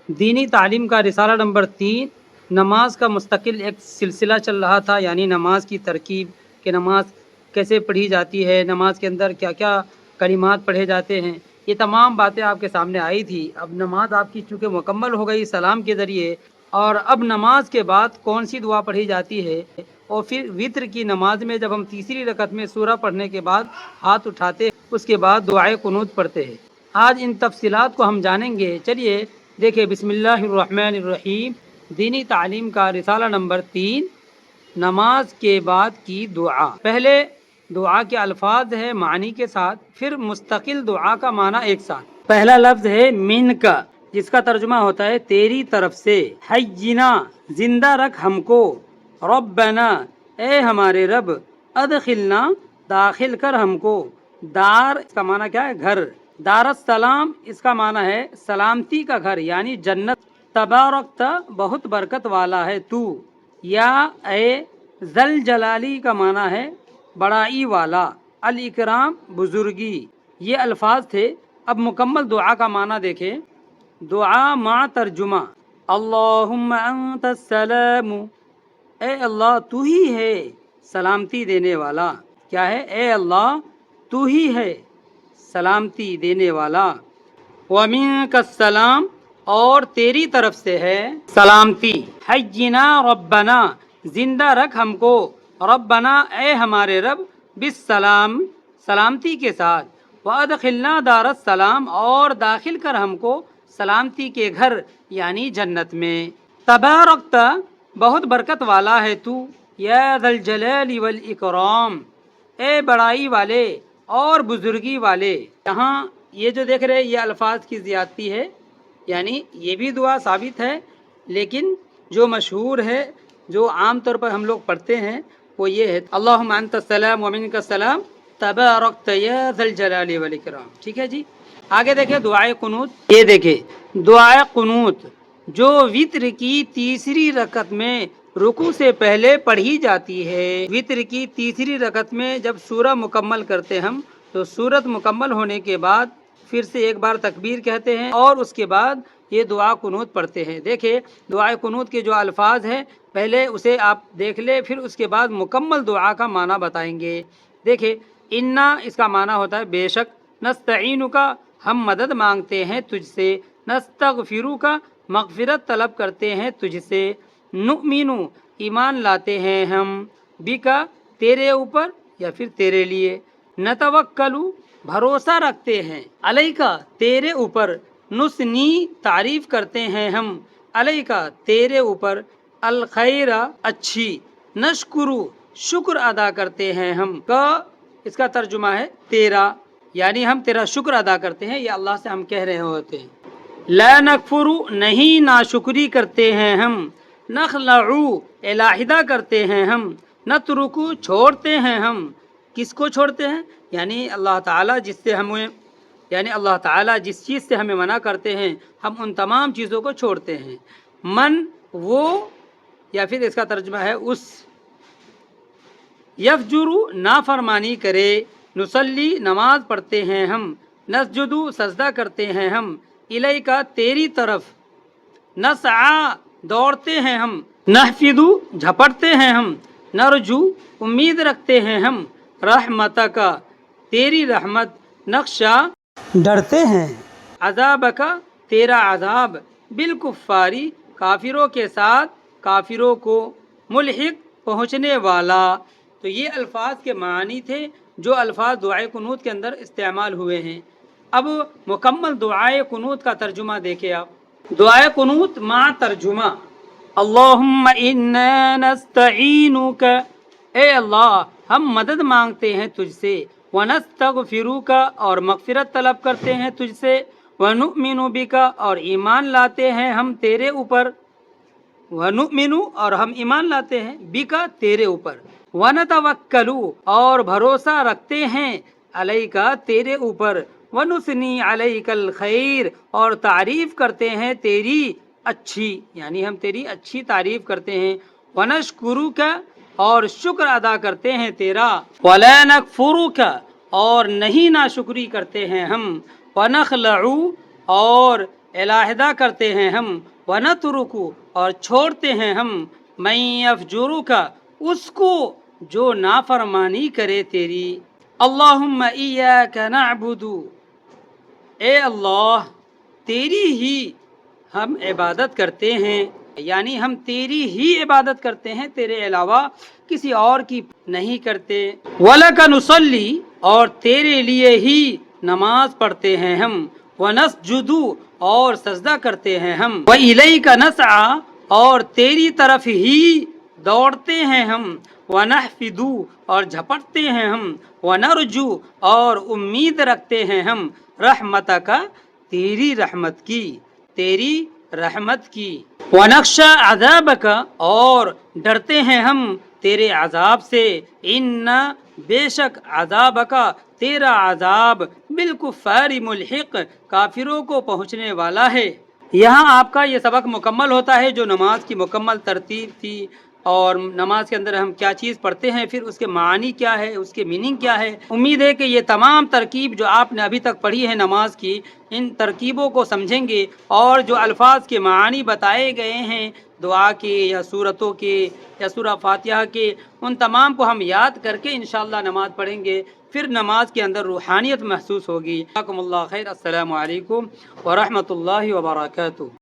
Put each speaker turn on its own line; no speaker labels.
دینی تعلیم کا رسالہ نمبر 3 نماز کا مستقل ایک سلسلہ چل رہا تھا، یعنی نماز کی ترکیب کہ نماز کیسے پڑھی جاتی ہے، نماز کے اندر کیا کیا کلمات پڑھے جاتے ہیں، یہ تمام باتیں آپ کے سامنے آئی تھی۔ اب نماز آپ کی چونکہ مکمل ہو گئی سلام کے ذریعے، اور اب نماز کے بعد کون سی دعا پڑھی جاتی ہے، اور پھر وتر کی نماز میں جب ہم تیسری رکعت میں سورہ پڑھنے کے بعد ہاتھ اٹھاتے ہیں، اس کے بعد دعائے قنوت پڑھتے ہیں۔ آج ان تفصیلات کو ہم جانیں گے۔ چلیے دیکھیں، بسم اللہ الرحمن الرحیم، دینی تعلیم کا رسالہ نمبر 3 نماز کے بعد کی دعا۔ پہلے دعا کے الفاظ ہے معنی کے ساتھ، پھر مستقل دعا کا معنی ایک ساتھ۔ پہلا لفظ ہے من کا، جس کا ترجمہ ہوتا ہے تیری طرف سے۔ حینا، زندہ رکھ ہم کو۔ ربنا، اے ہمارے رب۔ ادخلنا، داخل کر ہم کو۔ دار، اس کا معنی کیا ہے؟ گھر۔ دار السلام، اس کا معنی ہے سلامتی کا گھر، یعنی جنت۔ تبارکت، بہت برکت والا ہے تو۔ یا اے ذل جلالی کا معنی ہے بڑائی والا۔ الاکرام، بزرگی۔ یہ الفاظ تھے۔ اب مکمل دعا کا معنی دیکھیں۔ دعا مع ترجمہ۔ اللہم انت السلام، اے اللہ تو ہی ہے سلامتی دینے والا۔ کیا ہے؟ اے اللہ تو ہی ہے سلامتی دینے والا۔ وَمِنْكَ السلام، اور تیری طرف سے ہے سلامتی۔ حینا ربنا، زندہ رکھ ہم کو۔ ربنا، اے ہمارے رب۔ بالسلام، سلامتی کے ساتھ۔ وَأَدْخِلْنَا دَارَ السلام، اور داخل کر ہم کو سلامتی کے گھر یعنی جنت میں۔ تبارکت، بہت برکت والا ہے تو۔ یا ذا الجلال والاکرام، اے بڑائی والے اور بزرگی والے۔ یہاں یہ جو دیکھ رہے یہ الفاظ کی زیادتی ہے، یعنی یہ بھی دعا ثابت ہے، لیکن جو مشہور ہے، جو عام طور پر ہم لوگ پڑھتے ہیں، وہ یہ ہے اللہم انت السلام ومنک السلام تبارکت یا ذا الجلال والاکرام۔ ٹھیک ہے جی، آگے دیکھیں دعائے قنوت۔ یہ دیکھیں دعائے قنوت جو وتر کی تیسری رکعت میں رکوع سے پہلے پڑھی جاتی ہے۔ وتر کی تیسری رکعت میں جب سورہ مکمل کرتے ہم، تو سورت مکمل ہونے کے بعد پھر سے ایک بار تکبیر کہتے ہیں، اور اس کے بعد یہ دعا قنوت پڑھتے ہیں۔ دیکھیں دعائے قنوت کے جو الفاظ ہیں، پہلے اسے آپ دیکھ لیں، پھر اس کے بعد مکمل دعا کا معنی بتائیں گے۔ دیکھیں انا، اس کا معنی ہوتا ہے بے شک۔ نستعینک، ہم مدد مانگتے ہیں تجھ سے۔ نستغفرک، مغفرت طلب کرتے ہیں تجھ سے۔ نؤمن، ایمان لاتے ہیں ہم۔ بک، تیرے اوپر یا پھر تیرے لیے۔ نتوکل، بھروسہ رکھتے ہیں۔ علیک، تیرے اوپر۔ نثنی، تعریف کرتے ہیں ہم۔ علیک، تیرے اوپر۔ الخیر، اچھی۔ نشکر، شکر ادا کرتے ہیں ہم۔ کا، اس کا ترجمہ ہے تیرا، یعنی ہم تیرا شکر ادا کرتے ہیں، یہ اللہ سے ہم کہہ رہے ہوتے ہیں۔ لا نکفر، نہیں ناشکری کرتے ہیں ہم۔ نخلع، علیحدہ کرتے ہیں ہم۔ نترک، چھوڑتے ہیں ہم۔ کس کو چھوڑتے ہیں؟ یعنی اللہ تعالیٰ جس سے ہمیں، یعنی اللہ تعالیٰ جس چیز سے ہمیں منع کرتے ہیں، ہم ان تمام چیزوں کو چھوڑتے ہیں۔ من، وہ، یا پھر اس کا ترجمہ ہے اس۔ یفجر، نافرمانی کرے۔ نصلی، نماز پڑھتے ہیں ہم۔ نسجد، سجدہ کرتے ہیں ہم۔ الیک، تیری طرف۔ نسعی، دوڑتے ہیں ہم۔ نحفظ، جھپٹتے ہیں ہم۔ نرجو، امید رکھتے ہیں ہم۔ رحمتک، تیری رحمت۔ نخشا، ڈرتے ہیں۔ عذابک، تیرا عذاب۔ بالکفاری، کافروں کے ساتھ، کافروں کو۔ ملحق، پہنچنے والا۔ تو یہ الفاظ کے معنی تھے جو الفاظ دعائے قنوت کے اندر استعمال ہوئے ہیں۔ اب مکمل دعائے قنوت کا ترجمہ دیکھیں آپ۔ دعائے قنوت مع ترجمہ۔ اللہم انا نستعینک، اے اللہ ہم مدد مانگتے ہیں تجھ سے۔ ونستغفرک، اور مغفرت طلب کرتے ہیں تجھ سے۔ ونؤمن بک، اور ایمان لاتے ہیں ہم تیرے اوپر۔ ونؤمن، اور ہم ایمان لاتے ہیں بک، تیرے اوپر۔ ونتوکل، اور بھروسہ رکھتے ہیں علیک، تیرے اوپر۔ ونثنی علیک الخیر، اور تعریف کرتے ہیں تیری اچھی، یعنی ہم تیری اچھی تعریف کرتے ہیں۔ ونشکرک، اور شکر ادا کرتے ہیں تیرا۔ ولا نکفرک، اور نہیں ناشکری کرتے ہیں ہم۔ ونخلع، اور علیحدہ کرتے ہیں ہم، ونترک اور چھوڑتے ہیں ہم، من یفجرک اس کو جو نافرمانی کرے تیری۔ اللہم ایاک نعبد، اے اللہ تیری ہی ہم عبادت کرتے ہیں، یعنی ہم تیری ہی عبادت کرتے ہیں، تیرے علاوہ کسی اور کی نہیں کرتے۔ وَلَكَ نُصَلِّ اور تیرے لیے ہی نماز پڑھتے ہیں ہم، وَنَسْجُدُ اور سجدہ کرتے ہیں ہم، وَإِلَيْكَ نَسْعَى اور تیری طرف ہی دوڑتے ہیں ہم، وَنَحْفِدُ اور جھپٹتے ہیں ہم، وَنَرْجُو اور امید رکھتے ہیں ہم، رحمتک تیری رحمت کی، تیری رحمت کی، وَنَخْشَى عَذَابَكَ اور ڈرتے ہیں ہم تیرے عذاب سے، ان بے شک عذابک تیرا عذاب بالکفار ملحق کافروں کو پہنچنے والا ہے۔ یہاں آپ کا یہ سبق مکمل ہوتا ہے، جو نماز کی مکمل ترتیب تھی اور نماز کے اندر ہم کیا چیز پڑھتے ہیں، پھر اس کے معنی کیا ہے، اس کے میننگ کیا ہے۔ امید ہے کہ یہ تمام ترکیب جو آپ نے ابھی تک پڑھی ہے نماز کی، ان ترکیبوں کو سمجھیں گے اور جو الفاظ کے معنی بتائے گئے ہیں دعا کے یا سورتوں کے یا سورہ فاتحہ کے، ان تمام کو ہم یاد کر کے انشاءاللہ نماز پڑھیں گے، پھر نماز کے اندر روحانیت محسوس ہوگی۔ جزاکم اللہ خیر۔ السلام علیکم ورحمۃ اللہ وبرکاتہ۔